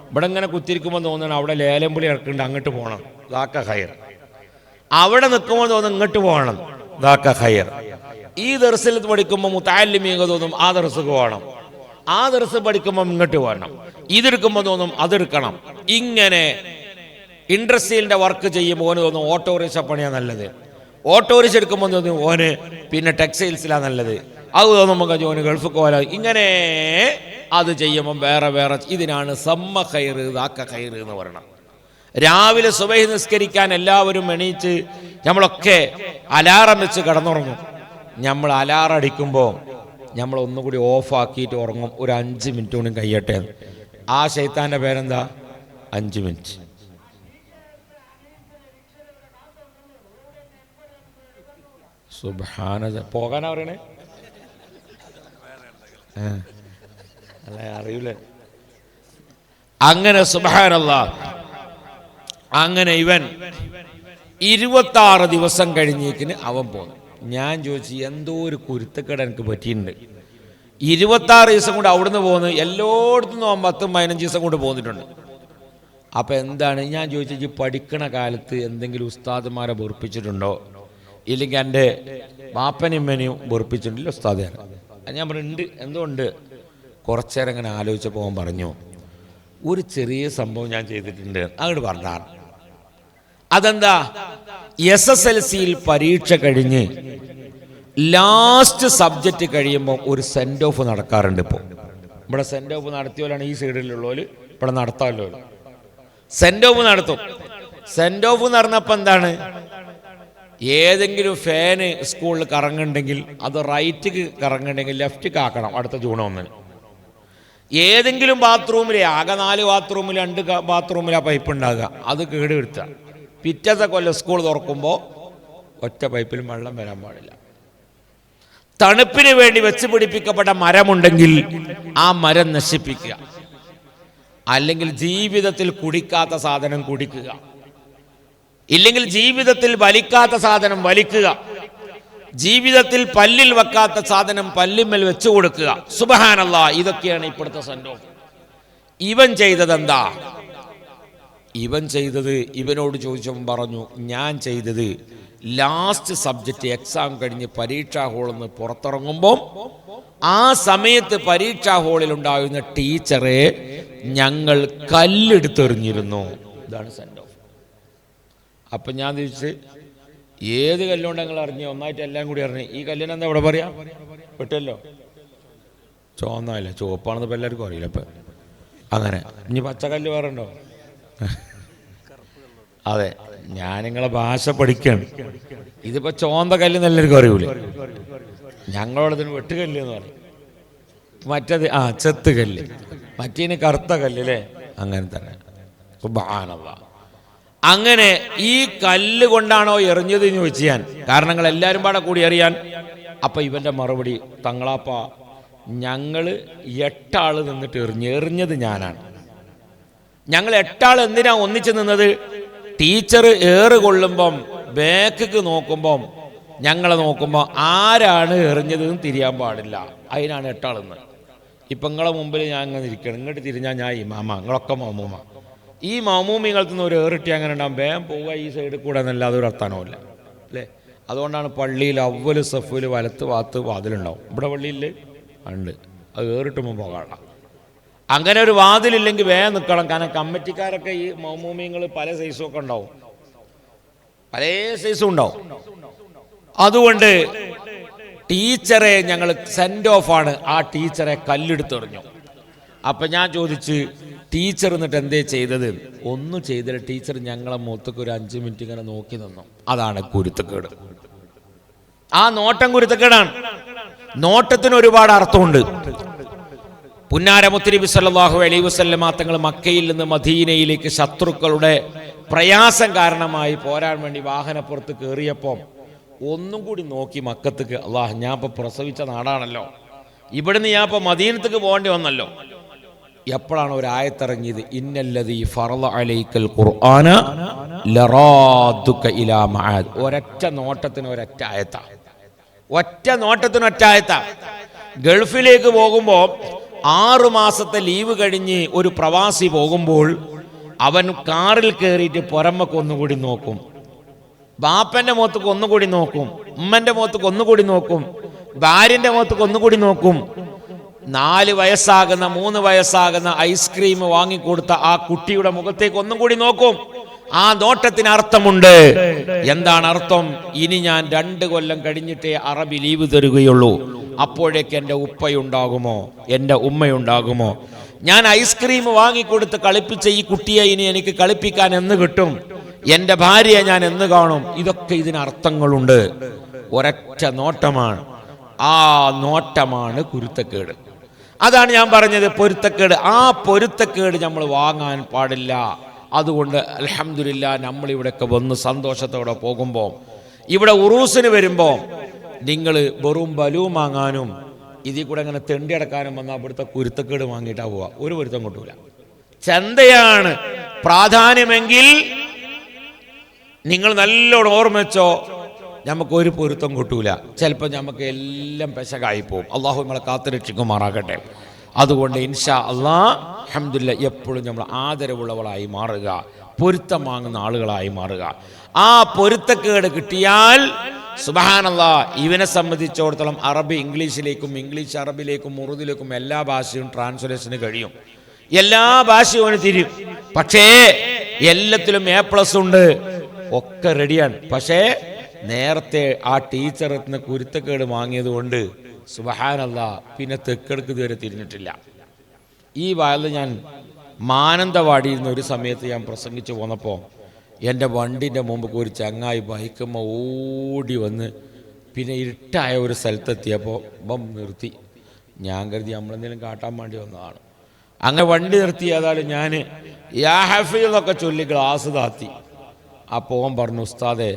ഇവിടെ ഇങ്ങനെ കുത്തിരിക്കുമ്പോൾ തോന്നണം അവിടെ ലേലം പുളി ഇറക്കുന്നുണ്ട്, അങ്ങോട്ട് പോകണം, ദാക്ക ഖൈർ. അവിടെ നിൽക്കുമ്പോൾ തോന്നും ഇങ്ങോട്ട് പോകണം, ദാക്ക ഖൈർ. ഈ ദർസിൽ പഠിക്കുമ്പോൾ മുതഅല്ലിമീങ്ങ തോന്നും ആ ദർസുക്ക് പോകണം, ആ ദർസ് പഠിക്കുമ്പോൾ ഇങ്ങോട്ട് പോകണം. ഇതെടുക്കുമ്പോൾ തോന്നും അതെടുക്കണം. ഇങ്ങനെ ഇൻഡസ്ട്രിയലിൻ്റെ വർക്ക് ചെയ്യുമ്പോൾ ഓന് തോന്നും ഓട്ടോറിക്ഷ പണിയാണ് നല്ലത്. ഓട്ടോറിക്ഷ എടുക്കുമ്പോൾ തോന്നും ഓന് പിന്നെ ടെക്സ്റ്റൈൽസിലാണ് നല്ലത്. അത് തോന്നുമ്പോൾ ഓന് ഗൾഫ് പോകാൻ. ഇങ്ങനെ അത് ചെയ്യുമ്പം വേറെ വേറെ. ഇതിനാണ് സമ്മ ഖൈർ ദാക്ക ഖൈർ എന്ന് പറയണം. രാവിലെ സുബഹി നിസ്കരിക്കാൻ എല്ലാവരും എണീച്ച് നമ്മളൊക്കെ അലാറം വെച്ച് കിടന്നുറങ്ങും. നമ്മൾ അലാറം അടിക്കുമ്പോൾ നമ്മൾ ഒന്നുകൂടി ഓഫാക്കിയിട്ട് ഉറങ്ങും. ഒരു 5 മിനിറ്റ് കൊണ്ടും കഴിയട്ടെ. ആ ശൈത്താൻ്റെ പേരെന്താ? 5 മിനിറ്റ്. സുബ്ഹാനല്ലാഹ്. പോകാനാ പറയണേ? അല്ല അറിയില്ല. അങ്ങനെ സുബ്ഹാനല്ലാഹ്. അങ്ങനെ ഇവൻ 26 ദിവസം കഴിഞ്ഞേക്കിന് അവൻ പോന്നു. ഞാൻ ചോദിച്ചു, എന്തോ ഒരു കുരുത്തക്കേട് എനിക്ക് പറ്റിയിട്ടുണ്ട്. 26 ദിവസം കൊണ്ട് അവിടുന്ന് പോകുന്നു. എല്ലായിടത്തും 10-15 ദിവസം കൊണ്ട് പോന്നിട്ടുണ്ട്. അപ്പം എന്താണ് ഞാൻ ചോദിച്ചത്, ഈ പഠിക്കണ കാലത്ത് എന്തെങ്കിലും ഉസ്താദുമാരെ വെറുപ്പിച്ചിട്ടുണ്ടോ? ഇല്ലെങ്കിൽ എൻ്റെ ബാപ്പനിമ്മനെയും വെറുപ്പിച്ചിട്ടില്ല ഉസ്താദാണ്. ഞാൻ പറഞ്ഞിട്ടുണ്ട്. എന്തുകൊണ്ട്? കുറച്ചു നേരം ഇങ്ങനെ ആലോചിച്ചപ്പോൾ അവൻ പറഞ്ഞു, ഒരു ചെറിയ സംഭവം ഞാൻ ചെയ്തിട്ടുണ്ട്. അങ്ങോട്ട് പറഞ്ഞാണ്. അതെന്താ? SSLCയിൽ പരീക്ഷ കഴിഞ്ഞ് ലാസ്റ്റ് സബ്ജക്റ്റ് കഴിയുമ്പോൾ ഒരു സെൻഡ് ഓഫ് നടക്കാറുണ്ട്. ഇപ്പോൾ ഇവിടെ സെൻഡ് ഓഫ് നടത്തിയോലാണ് ഈ സൈഡിലുള്ളവർ ഇവിടെ നടത്താമല്ലോ. സെൻഡ് ഓഫ് നടത്തും. സെൻഡ് ഓഫ് നടന്നപ്പോൾ എന്താണ്, ഏതെങ്കിലും ഫാന് സ്കൂളിൽ കറങ്ങുന്നുണ്ടെങ്കിൽ അത് റൈറ്റിക്ക് കറങ്ങുന്നുണ്ടെങ്കിൽ ലെഫ്റ്റിക്ക് ആക്കണം അടുത്ത ജൂൺ 1-ന്. ഏതെങ്കിലും ബാത്റൂമിൽ, ആകെ 4 ബാത്റൂമിൽ 2 ബാത്റൂമിൽ ആ പൈപ്പ് ഉണ്ടാകുക, അത് കേടുവരുത്തുക. പിറ്റത്തെ കൊല്ലം സ്കൂൾ തുറക്കുമ്പോൾ ഒറ്റ പൈപ്പിലും വെള്ളം വരാൻ പാടില്ല. തണുപ്പിന് വേണ്ടി വെച്ച് പിടിപ്പിക്കപ്പെട്ട മരമുണ്ടെങ്കിൽ ആ മരം നശിപ്പിക്കുക. അല്ലെങ്കിൽ ജീവിതത്തിൽ കുടിക്കാത്ത സാധനം കുടിക്കുക. ഇല്ലെങ്കിൽ ജീവിതത്തിൽ വലിക്കാത്ത സാധനം വലിക്കുക. ജീവിതത്തിൽ പല്ലിൽ വെക്കാത്ത സാധനം പല്ലിന്മേൽ വെച്ചു കൊടുക്കുക. സുബ്ഹാനല്ലാഹ്. ഇതൊക്കെയാണ് ഇപ്പോഴത്തെ സംഭവം. ഇവൻ ചെയ്തതെന്താ? ഇവൻ ചെയ്തത്, ഇവനോട് ചോദിച്ചവൻ പറഞ്ഞു, ഞാൻ ചെയ്തത് ലാസ്റ്റ് സബ്ജക്റ്റ് എക്സാം കഴിഞ്ഞ് പരീക്ഷാ ഹാളിൽ നിന്ന് പുറത്തിറങ്ങുമ്പോൾ ആ സമയത്ത് പരീക്ഷാ ഹാളിൽ ഉണ്ടായിരുന്ന ടീച്ചറെ ഞങ്ങൾ കല്ലെടുത്തെറിഞ്ഞിരുന്നു. ഇതാണ് സെൻഡ് ഓഫ്. അപ്പം ഞാൻ ചോദിച്ച്, ഏത് കല്ലുകൊണ്ട് ഞങ്ങൾ അറിഞ്ഞു? ഒന്നായിട്ട് എല്ലാം കൂടി അറിഞ്ഞു. ഈ കല്ലിന് എന്താ ഇവിടെ പറയാ? വിട്ടല്ലോ, ചുവന്നല്ല, ചുവപ്പാണെന്ന് ഇപ്പം എല്ലാവർക്കും അറിയില്ല. ഇപ്പം അങ്ങനെ ഇനി പച്ചക്കല്ല് വേറെ ഉണ്ടോ? അതെ, ഞാൻ നിങ്ങളെ ഭാഷ പഠിക്കുകയാണ്. ഇതിപ്പോൾ ചോന്ത കല്ല് എല്ലാവർക്കും അറിയൂലേ? ഞങ്ങളോടത്തിന് വെട്ടുകല്ല് എന്ന് പറയും. മറ്റത് ചെത്ത് കല്ല്, മറ്റേന് കറുത്ത കല്ല് അല്ലേ? അങ്ങനെ തന്നെ. സുബ്ഹാനല്ലാഹ്. അങ്ങനെ ഈ കല്ല് കൊണ്ടാണോ എറിഞ്ഞത് എന്ന് ചോദിച്ചു ഞാൻ. കാരണങ്ങൾ എല്ലാവരും പാടെ കൂടി അറിയാൻ. അപ്പം ഇവൻ്റെ മറുപടി, തങ്ങളാപ്പ ഞങ്ങൾ 8 ആൾ നിന്നിട്ട് എറിഞ്ഞത് ഞാനാണ്. ഞങ്ങൾ 8 ആൾ എന്തിനാ ഒന്നിച്ച് നിന്നത്? ടീച്ചർ ഏറ് കൊള്ളുമ്പം ബാക്ക് നോക്കുമ്പം ഞങ്ങളെ നോക്കുമ്പോൾ ആരാണ് എറിഞ്ഞതെന്ന് തിരിയാൻ പാടില്ല. അതിനാണ് 8 ആളെന്ന്. ഇപ്പം നിങ്ങളെ മുമ്പിൽ ഞാൻ അങ്ങനെ ഇരിക്കണം, ഇങ്ങോട്ട് തിരിഞ്ഞാൽ ഞാൻ ഇമാമ, നിങ്ങളൊക്കെ മാമൂമ. ഈ മാമൂമികൾക്ക് നിന്ന് ഒരു ഏറിട്ടി അങ്ങനെ ഉണ്ടാകും, വേഗം പോവുക ഈ സൈഡിൽ കൂടെ എന്നല്ലാതെ ഒരു അർത്ഥനമില്ല അല്ലേ. അതുകൊണ്ടാണ് പള്ളിയിൽ അവല് സഫിൽ വലത്ത് ഭാഗത്ത് വാതിലുണ്ടാവും. ഇവിടെ പള്ളിയിൽ ഉണ്ട്, അത് ഏറിട്ടുമ്പോൾ പോകാനുള്ള അങ്ങനെ ഒരു വാതിലില്ലെങ്കിൽ വേഗം നിൽക്കണം. കാരണം കമ്മിറ്റിക്കാരൊക്കെ ഈ മാമൂമിങ്ങൾ പല സൈസും ഒക്കെ ഉണ്ടാവും, പല സൈസും ഉണ്ടാവും. അതുകൊണ്ട് ടീച്ചറെ ഞങ്ങൾ സെൻഡ് ഓഫ് ആണ്, ആ ടീച്ചറെ കല്ലെടുത്തെറിഞ്ഞു. അപ്പം ഞാൻ ചോദിച്ച് ടീച്ചർ എന്നിട്ട് എന്തേ ചെയ്തത്? ഒന്നും ചെയ്തില്ല, ടീച്ചർ ഞങ്ങളെ മുഖത്തേക്ക് ഒരു 5 മിനിറ്റ് ഇങ്ങനെ നോക്കി നിന്നു. അതാണ് കുരുത്തക്കേട്. ആ നോട്ടം കുരുത്തക്കേടാണ്. നോട്ടത്തിന് ഒരുപാട് അർത്ഥമുണ്ട്. പുന്നാര മുത്തുനബി സല്ലല്ലാഹു അലൈഹി വസല്ലമ തങ്ങൾ മക്കയിൽ നിന്ന് മദീനയിലേക്ക് ശത്രുക്കളുടെ പ്രയാസം കാരണമായി പോരാൻ വേണ്ടി വാഹനപ്പുറത്ത് കയറിയപ്പോൾ ഒന്നും കൂടി നോക്കി മക്കത്തേക്ക്. അല്ലാഹ്, ഞാൻ ഇപ്പോൾ പ്രസവിച്ച നാടാണല്ലോ, ഇവിടുന്ന് ഞാൻ ഇപ്പോൾ മദീനത്തേക്ക് പോകേണ്ടി വന്നല്ലോ. എപ്പോഴാണ് ഒരു ആയത്തിറങ്ങിയത്? ഇന്നല്ലദീ ഫറള അലൈക്കൽ ഖുർആന ലറാദുക ഇലാ മആദ്. ഒരൊറ്റ നോട്ടത്തിന് ഒരൊറ്റ ആയത്താ, ഒറ്റ നോട്ടത്തിന് ഒറ്റ ആയത്താ. ഗൾഫിലേക്ക് പോകുമ്പോൾ 6 മാസത്തെ ലീവ് കഴിഞ്ഞ് ഒരു പ്രവാസി പോകുമ്പോൾ അവൻ കാറിൽ കയറിയിട്ട് പുറമൊക്കെ ഒന്നുകൂടി നോക്കും, ബാപ്പന്റെ മുഖത്തേക്ക് ഒന്നുകൂടി നോക്കും, ഉമ്മന്റെ മുഖത്തേക്ക് ഒന്നുകൂടി നോക്കും, ഭാര്യന്റെ മുഖത്തേക്ക് ഒന്നുകൂടി നോക്കും. 4 വയസ്സാകുന്ന 3 വയസ്സാകുന്ന ഐസ്ക്രീം വാങ്ങിക്കൊടുത്ത ആ കുട്ടിയുടെ മുഖത്തേക്ക് ഒന്നും കൂടി നോക്കും. ആ നോട്ടത്തിന് അർത്ഥമുണ്ട്. എന്താണ് അർത്ഥം? ഇനി ഞാൻ 2 കൊല്ലം കഴിഞ്ഞിട്ടേ അറബി ലീവ് തരുകയുള്ളൂ, അപ്പോഴേക്ക് എൻ്റെ ഉപ്പയുണ്ടാകുമോ, എൻ്റെ ഉമ്മയുണ്ടാകുമോ? ഞാൻ ഐസ്ക്രീം വാങ്ങിക്കൊടുത്ത് കളിപ്പിച്ച ഈ കുട്ടിയെ ഇനി എനിക്ക് കളിപ്പിക്കാൻ എന്ന് കിട്ടും? എൻ്റെ ഭാര്യയെ ഞാൻ എന്ന് കാണും? ഇതൊക്കെ ഇതിന് അർത്ഥങ്ങളുണ്ട്. ഒരൊറ്റ നോട്ടമാണ്, ആ നോട്ടമാണ് കുരുത്തക്കേട്. അതാണ് ഞാൻ പറഞ്ഞത്, പൊരുത്തക്കേട്. ആ പൊരുത്തക്കേട് നമ്മൾ വാങ്ങാൻ പാടില്ല. അതുകൊണ്ട് അൽഹംദുലില്ലാ നമ്മളിവിടെയൊക്കെ വന്ന് സന്തോഷത്തോടെ പോകുമ്പോൾ, ഇവിടെ ഉറൂസിന് വരുമ്പോൾ നിങ്ങൾ വെറും ബലൂൺ വാങ്ങാനും ഇതിൽ കൂടെ അങ്ങനെ തെണ്ടിയടക്കാനും വന്നാൽ അവിടുത്തെ കുരുത്തക്കേട് വാങ്ങിയിട്ടാ പോവുക. ഒരു പൊരുത്തം കൊണ്ടൂല. ചന്തയാണ് പ്രാധാന്യമെങ്കിൽ നിങ്ങൾ നല്ലോണം ഓർമ്മ വെച്ചോ, നമുക്കൊരു പൊരുത്തം കിട്ടൂല. ചിലപ്പോൾ നമുക്ക് എല്ലാം പെശകായി പോകും. അള്ളാഹു നമ്മളെ കാത്തുരക്ഷിക്കുമാറാകട്ടെ. അതുകൊണ്ട് ഇൻഷാ അല്ലാഹ് അൽഹംദുലില്ലാ എപ്പോഴും നമ്മൾ ആദരവുള്ളവളായി മാറുക, പൊരുത്തം വാങ്ങുന്ന ആളുകളായി മാറുക. ആ പൊരുത്തക്കേട് കിട്ടിയാൽ സുബ്ഹാനല്ലാഹ്, ഇവനെ സംബന്ധിച്ചിടത്തോളം അറബി ഇംഗ്ലീഷിലേക്കും ഇംഗ്ലീഷ് അറബിയിലേക്കും ഉറുദിലേക്കും എല്ലാ ഭാഷയും ട്രാൻസ്ലേഷന് കഴിയും, എല്ലാ ഭാഷയും അവന് തിരിയും. പക്ഷേ എല്ലാത്തിലും A+ ഉണ്ട്, ഒക്കെ റെഡിയാണ്. പക്ഷേ നേരത്തെ ആ ടീച്ചറിന് കുരുത്തക്കേട് വാങ്ങിയത് കൊണ്ട് സുബ്ഹാനല്ലാഹ് പിന്നെ തെക്കെടുക്ക് ഇതുവരെ തിരിഞ്ഞിട്ടില്ല. ഈ വയലിൽ ഞാൻ മാനന്തവാടിയിൽ നിന്ന് ഒരു സമയത്ത് ഞാൻ പ്രസംഗിച്ചു പോന്നപ്പോൾ എൻ്റെ വണ്ടിൻ്റെ മുമ്പ് ഒരു ചങ്ങായി ബൈക്കുമ്പോൾ ഓടി വന്ന് പിന്നെ ഇരുട്ടായ ഒരു സ്ഥലത്തെത്തിയപ്പോൾ നിർത്തി. ഞാൻ കരുതി നമ്മളെന്തെങ്കിലും കാട്ടാൻ വേണ്ടി വന്നതാണ്. അങ്ങനെ വണ്ടി നിർത്തി. ഏതായാലും ഞാൻ യാ ഹഫീൽ എന്നൊക്കെ ചൊല്ലി ഗ്ലാസ് താത്തി. അപ്പോൾ ഓൻ പറഞ്ഞു, ഉസ്താദേ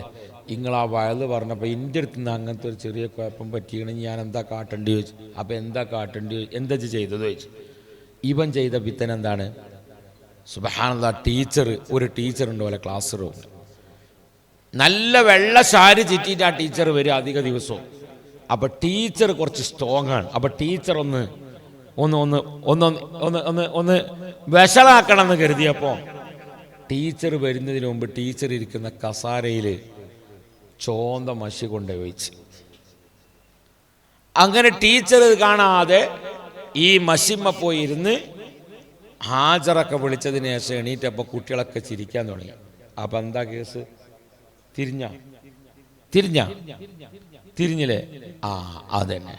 നിങ്ങൾ ആ വയല് പറഞ്ഞപ്പോൾ എൻ്റെ അടുത്ത് നിന്ന് അങ്ങനത്തെ ഒരു ചെറിയ കുഴപ്പം പറ്റിയാണെങ്കിൽ ഞാൻ എന്താ കാട്ടേണ്ടി ചോദിച്ചു. അപ്പോൾ എന്താ കാട്ടേണ്ടി, എന്താ ചെയ്തത് ചോദിച്ചു. ഇവൻ ചെയ്ത പിത്തൻ എന്താണ്? സുബ്ഹാനല്ലാഹ്, ഒരു ടീച്ചറുണ്ട് പോലെ ക്ലാസ് റൂമിൽ നല്ല വെള്ള സാരി ചുറ്റിയിട്ട് ആ ടീച്ചർ വരും അധിക ദിവസവും. അപ്പോൾ ടീച്ചർ കുറച്ച് സ്ട്രോങ് ആണ്. അപ്പോൾ ടീച്ചർ ഒന്ന് ഒന്ന് ഒന്ന് ഒന്ന് ഒന്ന് ഒന്ന് ഒന്ന് വിഷളാക്കണം എന്ന് കരുതിയപ്പോൾ ടീച്ചർ വരുന്നതിന് മുമ്പ് ടീച്ചർ ഇരിക്കുന്ന കസാരയിൽ ചോന്ത മഷി കൊണ്ടുപോയി വെച്ച്. അങ്ങനെ ടീച്ചർ കാണാതെ ഈ മഷിമ്മ പോയി ഇരുന്ന് ഹാജറൊക്കെ വിളിച്ചതിന് ശേഷം എണീറ്റപ്പോൾ കുട്ടികളൊക്കെ ചിരിക്കാൻ തുടങ്ങി. അപ്പം എന്താ കേസ്? തിരിഞ്ഞില്ലേ? ആ അതന്നെ.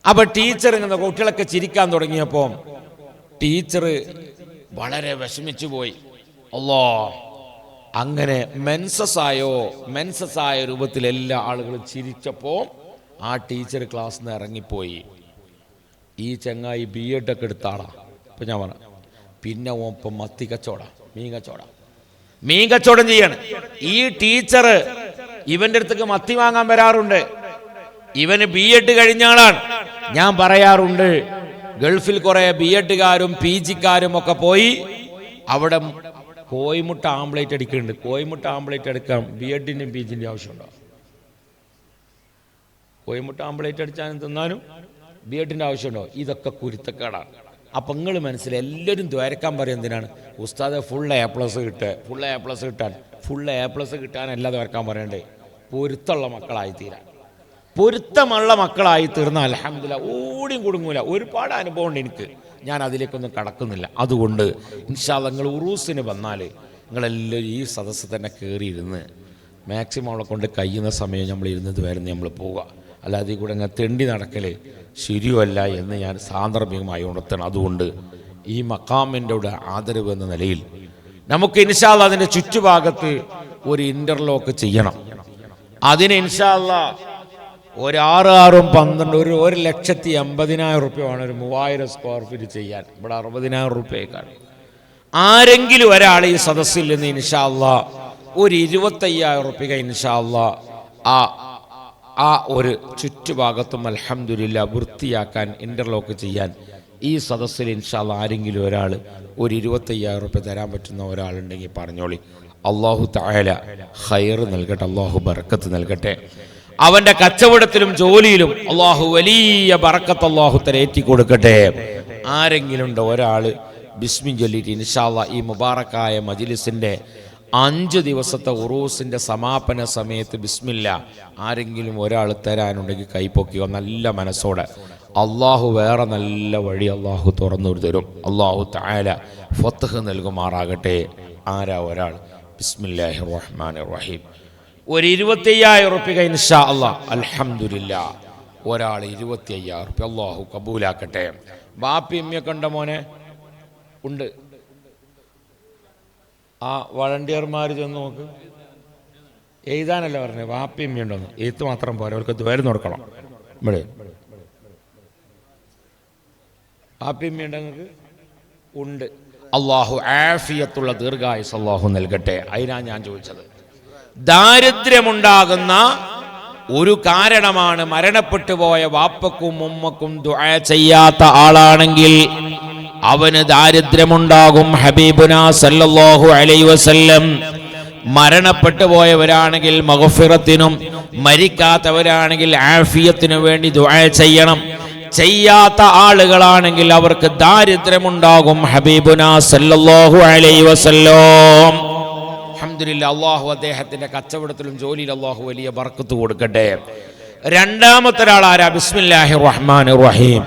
അപ്പൊ ടീച്ചർ ഇങ്ങനെ കുട്ടികളൊക്കെ ചിരിക്കാൻ തുടങ്ങിയപ്പോൾ ടീച്ചർ വളരെ വിഷമിച്ചു പോയി. അല്ലാ, അങ്ങനെ മെൻസസായ രൂപത്തിൽ എല്ലാ ആളുകളും ചിരിച്ചപ്പോൾ ആ ടീച്ചർ ക്ലാസ്സിൽ നിന്ന് ഇറങ്ങിപ്പോയി. ഈ ചങ്ങായി B.Ed ഒക്കെ എടുത്താളാ. അപ്പം ഞാൻ പറഞ്ഞു, പിന്നെ ഇപ്പം മത്തി കച്ചവടം, മീൻ കച്ചവടം ചെയ്യാണ്. ഈ ടീച്ചർ ഇവൻ്റെ അടുത്തേക്ക് മത്തി വാങ്ങാൻ വരാറുണ്ട്. ഇവന് B.Ed കഴിഞ്ഞ ആളാണ്. ഞാൻ പറയാറുണ്ട്, ഗൾഫിൽ കുറെ B.Edകാരും PGക്കാരും ഒക്കെ പോയി അവിടെ കോയിമുട്ട ആംപ്ലേറ്റ് അടിക്കുന്നുണ്ട്. കോയിമുട്ട ആംപ്ലേറ്റ് എടുക്കാൻ B.Edന്റെയും PGന്റെയും ആവശ്യമുണ്ടോ? കോഴിമുട്ട ആംപ്ലേറ്റ് അടിച്ചാലും തിന്നാനും ബിഎഡിൻ്റെ ആവശ്യമുണ്ടോ? ഇതൊക്കെ കുരുത്തക്കേടാണ്. അപ്പം നിങ്ങൾ മനസ്സിലായി, എല്ലാവരും ദ്വാരക്കാൻ പറയും എന്തിനാണ്? ഉസ്താദ് ഫുൾ എ പ്ലസ് കിട്ടുക, ഫുൾ എ പ്ലസ് കിട്ടാനല്ല ദ്വാരക്കാൻ പറയണ്ടേ, പൊരുത്തമുള്ള മക്കളായി തീരാൻ. പൊരുത്തമുള്ള മക്കളായി തീർന്ന അൽഹംദുലില്ലാ ഓടിയും കുടുങ്ങൂല. ഒരുപാട് അനുഭവം ഉണ്ട് എനിക്ക്, ഞാൻ അതിലേക്കൊന്നും കടക്കുന്നില്ല. അതുകൊണ്ട് ഇൻഷാ അല്ലാഹ് നിങ്ങൾ ഉറൂസിന് വന്നാൽ നിങ്ങളെല്ലാവരും ഈ സദസ്സ് തന്നെ കയറിയിരുന്ന് മാക്സിമം അവളെ കൊണ്ട് കഴിയുന്ന സമയം നമ്മൾ ഇരുന്നത് വരുന്ന നമ്മൾ പോവുക. അല്ലാതെ കൂടെ അങ്ങനെ തെണ്ടി നടക്കൽ ശരിയല്ല എന്ന് ഞാൻ സാന്ദർഭികമായി ഉണർത്തണം. അതുകൊണ്ട് ഈ മക്കാമിൻ്റെ ആദരവ് എന്ന നിലയിൽ നമുക്ക് ഇൻഷാ അല്ലാഹ് അതിൻ്റെ ചുറ്റുഭാഗത്ത് ഒരു ഇൻ്റർലോക്ക് ചെയ്യണം. അതിന് ഇൻഷാ അല്ലാഹ് ഒരു 6-6-12 1,80,000 റുപ്യ വേണം ഒരു 3000 സ്ക്വയർ ഫീറ്റ് ചെയ്യാൻ. ഇവിടെ 60,000 റുപ്യക്കാണ്. ആരെങ്കിലും ഒരാൾ ഈ സദസ്സിൽ നിന്ന് ഇൻഷാ അല്ലാഹ് ഒരു 25,000 റുപ്യ ഇൻഷാ അല്ലാഹ് ആ ഒരു ചുറ്റുഭാഗത്തും അൽഹംദുലില്ലാ വൃത്തിയാക്കാൻ, ഇൻ്റർലോക്ക് ചെയ്യാൻ ഈ സദസ്സിൽ ഇൻഷാ അല്ലാഹ് ആരെങ്കിലും ഒരാൾ ഒരു 25,000 റുപ്യ തരാൻ പറ്റുന്ന ഒരാളുണ്ടെങ്കിൽ പറഞ്ഞോളി. അല്ലാഹു തആല ഖൈർ നൽകട്ടെ, അല്ലാഹു ബറക്കത്ത് നൽകട്ടെ. അവൻ്റെ കച്ചവടത്തിലും ജോലിയിലും അല്ലാഹു വലിയ ബറക്കത്ത് അല്ലാഹു തരേറ്റി കൊടുക്കട്ടെ. ആരെങ്കിലും ഉണ്ടോ ഒരാൾ ബിസ്മി ചൊല്ലിയിട്ട് ഇൻഷാ അല്ലാഹ് ഈ മുബാറക്കായ മജ്ലിസിൻ്റെ 5 ദിവസത്തെ ഉറൂസിൻ്റെ സമാപന സമയത്ത് ബിസ്മില്ല ആരെങ്കിലും ഒരാൾ തരാനുണ്ടെങ്കിൽ കൈപ്പൊക്കിയോ നല്ല മനസ്സോടെ. അള്ളാഹു വേറെ നല്ല വഴി അള്ളാഹു തുറന്നു തരും. അള്ളാഹു തആല ഫത്ഹ് നൽകുമാറാകട്ടെ. ആരാ ഒരാൾ? ബിസ്മില്ലാഹിർ റഹ്മാനിർ റഹീം ഒരു 25,000 റുപ്യ ഇൻഷാ അല്ലാഹ്. അൽഹംദുലില്ലാ ഒരാൾ 25,000 റുപ്യ അള്ളാഹു കബൂലാക്കട്ടെ. ബാപ്പി ഉമ്മയൊക്കെ ഉണ്ടോ മോനെ? ഉണ്ട്. ആ വളണ്ടിയർമാർ ചെന്ന് നോക്ക്. എഴുതാനല്ല പറഞ്ഞത്, വാപ്പി ഉമ്മയുണ്ടോന്ന്. എഴുത്ത് മാത്രം പോരാ, അവർക്ക് ദ്വാരം നോക്കണം. ഇവിടെ വാപ്പി ഉമ്മയുണ്ട് നിങ്ങൾക്ക്? ഉണ്ട്. അള്ളാഹു ആഫിയത്തുള്ള ദീർഘായുസ് അള്ളാഹു നൽകട്ടെ. അതിനാ ഞാൻ ചോദിച്ചത്. ദാരിദ്ര്യമുണ്ടാകുന്ന ഒരു കാരണമാണ് മരണപ്പെട്ടു പോയ വാപ്പക്കും ഉമ്മക്കും ദുആ ചെയ്യാത്ത ആളാണെങ്കിൽ അവന് ദാരിദ്ര്യമുണ്ടാകും. ഹബീബുനാ സല്ലല്ലാഹു അലൈഹി വസല്ലം മരണപ്പെട്ടു പോയവരാണെങ്കിൽ മഗ്ഫിറത്തിനും, മരിക്കാത്തവരാണെങ്കിൽ ആഫിയത്തിനു വേണ്ടി ദുആ ചെയ്യണം. ചെയ്യാത്ത ആളുകളാണെങ്കിൽ അവർക്ക് ദാരിദ്ര്യമുണ്ടാകും. ഹബീബുനാ സല്ലല്ലാഹു അലൈഹി വസല്ലം അൽഹംദുലില്ലാ അല്ലാഹു അദ്ദേഹത്തിന്റെ കച്ചവടത്തിലും ജോലിയിലും അല്ലാഹു വലിയ ബർക്കത്ത് കൊടുക്കട്ടെ. രണ്ടാമത്തെ ഒരാൾ ആരാ? ബിസ്മില്ലാഹിർ റഹ്മാനിർ റഹീം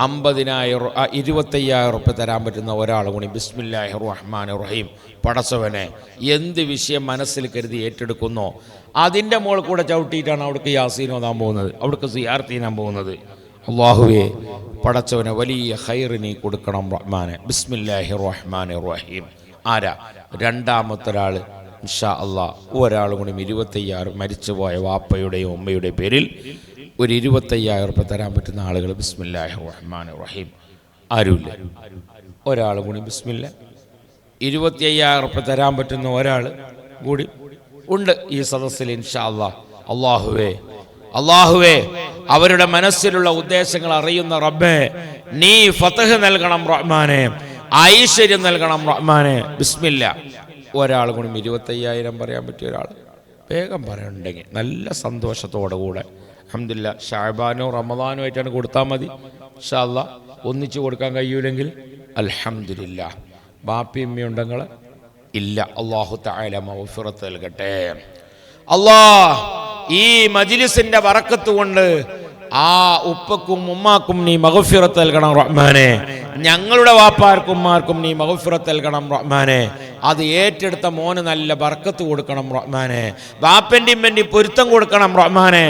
25,000 റുപ്യ തരാൻ പറ്റുന്ന ഒരാൾ കൂടി ബിസ്മില്ലാഹിർ റഹ്മാനിർ റഹീം. പടച്ചവനെ എന്ത് വിഷയം മനസ്സിൽ കരുതി ഏറ്റെടുക്കുന്നോ അതിൻ്റെ മോൾ കൂടെ ചവിട്ടിയിട്ടാണ് അവിടേക്ക് യാസീൻ ഓതാൻ പോകുന്നത്, അവിടേക്ക് സിയാർത്ത് ചെയ്യാൻ പോകുന്നത്. അല്ലാഹുവേ പടച്ചവനെ വലിയ ഖൈർ നീ കൊടുക്കണം റഹ്മാനെ. ബിസ്മില്ലാഹിർ റഹ്മാനിർ റഹീം. ആരാ? രണ്ടാമത്തെ ഒരാൾ ഇൻഷാ അല്ലാഹ്. ഒരാൾ കൂടി 25,000 മരിച്ചുപോയ വാപ്പയുടെയും ഉമ്മയുടെയും പേരിൽ ഒരു 25,000 റുപ്യ തരാൻ പറ്റുന്ന ആളുകൾ ബിസ്മില്ലാഹിർ റഹ്മാനിർ റഹീം. ആരുമില്ല? ഒരാൾ കൂടി ബിസ്മില്ല. 25,000 റുപ്യ തരാൻ പറ്റുന്ന ഒരാൾ കൂടി ഉണ്ട് ഈ സദസ്സിൽ ഇൻഷാ അല്ലാഹ്. അല്ലാഹുവേ അവരുടെ മനസ്സിലുള്ള ഉദ്ദേശങ്ങൾ അറിയുന്ന റബ്ബേ നീ ഫത്ഹ് നൽകണം റഹ്മാനെ, ഐശ്വര്യം നൽകണം റഹ്മാനെ. ബിസ്മില്ല. ഒരാൾ കൂടി 25,000 പറയാൻ പറ്റിയ ഒരാൾ വേഗം പറയണ്ടെങ്കിൽ നല്ല സന്തോഷത്തോടെ കൂടെ അൽഹംദുലില്ലാ. ഷഅബാനോ റമദാനോ ആയിട്ടാണ് കൊടുത്താൽ മതി ഇൻഷാ അല്ലാഹ്. ഒന്നിച്ചു കൊടുക്കാൻ കഴിയൂലെങ്കിൽ അൽഹംദുലില്ലാ. ബാപ്പി ഉമ്മയുണ്ടെങ്കിൽ ഇല്ല. അല്ലാഹു തആല മഗ്ഫിറത്ത് നൽകട്ടെ. അല്ലാഹ് ഈ മജ്ലിസിന്റെ ബറക്കത്ത് കൊണ്ട് ആ ഉപ്പക്കും ഉമ്മാക്കും നീ മഗ്ഫിറത്ത് നൽകണം റഹ്മാനെ. ഞങ്ങളുടെ വാപ്പാർക്കും ഉമ്മാർക്കും നീ മഗ്ഫിറത്ത് നൽകണം റഹ്മാനെ. അത് ഏറ്റെടുത്ത മോന് നല്ല ബർക്കത്ത് കൊടുക്കണം റഹ്മാനെ. വാപ്പന്റെ ഇമ്മന്റെ പൊരുത്തം കൊടുക്കണം റഹ്മാനെ.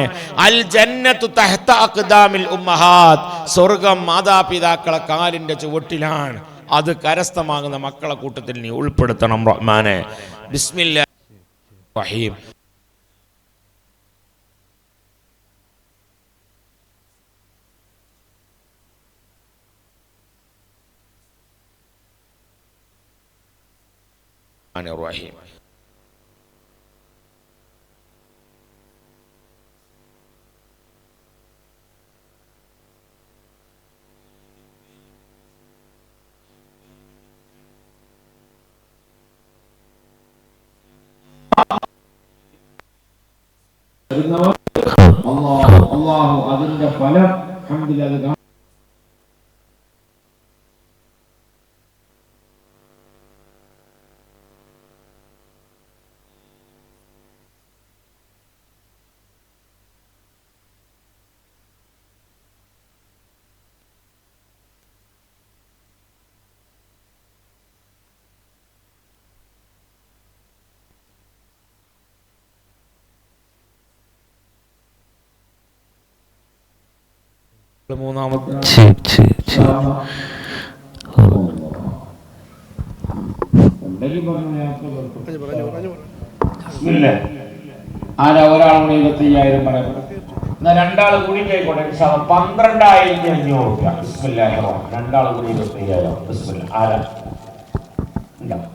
അൽ ജന്നത്തു തഹ്ത അഖ്ദാമിൽ ഉമ്മഹാത്ത്. സ്വർഗ്ഗം മാതാപിതാക്കളെ കാലിന്റെ ചുവട്ടിലാണ്. അത് കരസ്ഥമാകുന്ന മക്കളെ കൂട്ടത്തിൽ നീ ഉൾപ്പെടുത്തണം റഹ്മാനെ. ബിസ്മില്ലാഹിർ റഹീം. റഹീം. അള്ളാഹു അതിന്റെ ഫലം അൽഹംദുലില്ലാഹ് മൂന്നാമത്തെ ആരാ ഒരാൾ കൂടി 25,000 പറയപ്പെടും. എന്നാ രണ്ടാൾ കൂടി ആയിക്കോട്ടെ 12,500 രൂപ. ബിസ്മില്ലാഹിർ റഹ്മാനിർ റഹീം. രണ്ടാൾ കൂടി 25,000. ബിസ്മില്ലാ. ആരാ ഉണ്ടാവും?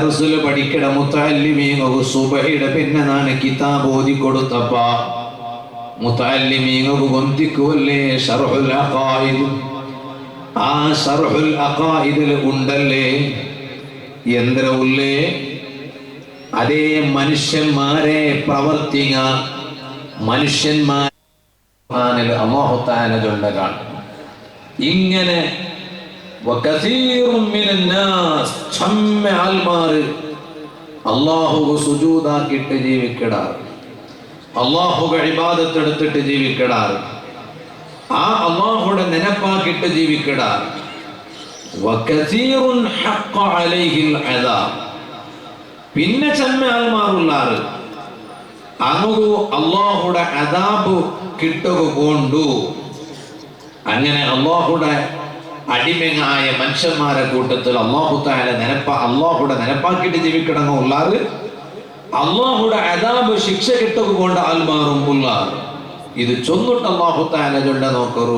ദർസിൽ പഠിക്കട മുത്തഅല്ലിമീങ്ങു സുബഹിയുടെ പിന്നെ നാണ് കിതാബ് ഓതി കൊടുത്തപ്പ മുത്തഅല്ലിമീങ്ങു ഗൊന്തിക്കുവല്ലേ ശർഹുൽ അഖായിദ്. ആ ശർഹുൽ അഖായിദിൽ ഉണ്ടല്ലേ യന്ത്രവുള്ളേ അതേ മനുഷ്യന്മാരെ പ്രവർത്തിങ്ങ മനുഷ്യന്മാർ അല്ലാഹു തആല ചൊല്ലകാണ് ഇങ്ങനെ വകസീറും മിനന്നാസ് ചമ്മഅൽമാർ അല്ലാഹു സുജൂദാക്കിട്ട് ജീവിക്കടാർ, അല്ലാഹുവെ ഇബാദത്ത് എടുത്തിട്ട് ജീവിക്കടാർ, ആ അല്ലാഹുവിനെ നെനപ്പാക്കിട്ട് ജീവിക്കടാർ. വകസീറുൻ ഹഖ്ഖ അലൈഹിൽ അദാബ്. പിന്നെ ചമ്മഅൽമാറുള്ളാർ അങ്ങു അല്ലാഹുടെ അദാബ് കിട്ടുക കൊണ്ടു. അങ്ങനെ അല്ലാഹുടെ അടിമയായ മനുഷ്യന്മാരെ കൂട്ടത്തിൽ അല്ലാഹു തആല അല്ലാഹുടെ നെനപ്പാക്കിട്ട് ജീവിക്കണമെന്നുള്ളാർ അല്ലാഹുടെ അദാബ് ശിക്ഷ കിട്ടുക കൊണ്ട് ആൽമാറും ഉള്ളാർ. ഇത് ചൊന്നിട്ട് അല്ലാഹു തആല ചൊല്ല നോക്കറു